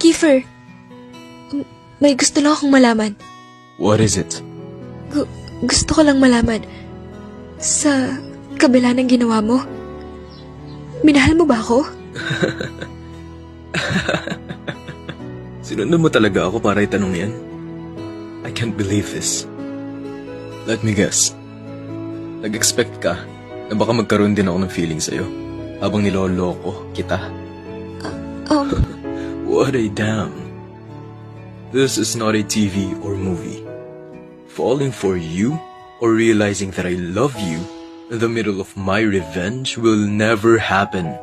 Kiefer, may gusto lang akong malaman. What is it? Gusto ko lang malaman. Sa kabila ng ginawa mo, minahal mo ba ako? Sinundan mo talaga ako para itanong yan? I can't believe this. Let me guess. Nag-expect ka na baka magkaroon din ako ng feeling sa'yo habang niloloko kita? What a damn. This is not a TV or movie. Falling for you or realizing that I love you in the middle of my revenge will never happen.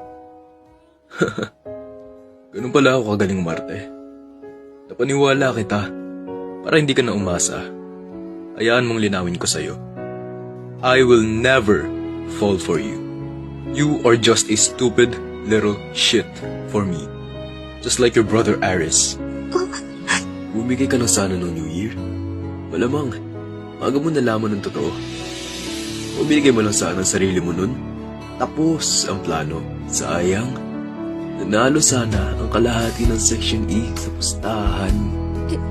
Ganun pala ako kagaling umarte. Napaniwala kita para hindi ka na umasa. Hayaan mong linawin ko sa'yo. I will never fall for you. You are just a stupid little shit for me. Just like your brother Aris. Bumigay ka lang sana noong New Year. Malamang, maaga mo nalaman ng totoo. Bumigay mo lang sana ang sarili mo nun. Tapos ang plano. Sayang, nanalo sana ang kalahati ng Section E sa pustahan.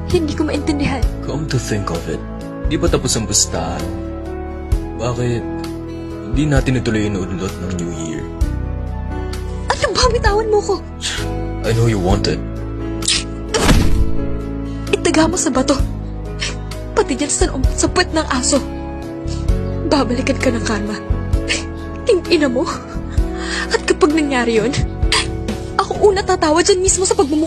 Hindi ko maintindihan. Come to think of it, di ba tapos ang pustahan? Bakit hindi natin ituloy yung udlot ng New Year? Ano ba? Bitawan mo ko. I know you want it. Itaga mo sa bato. Pati dyan sa puwet ng aso. Babalikan ka ng karma. Ina mo. At kapag nangyari yun, ako una tatawa dyan mismo sa pagmumukha.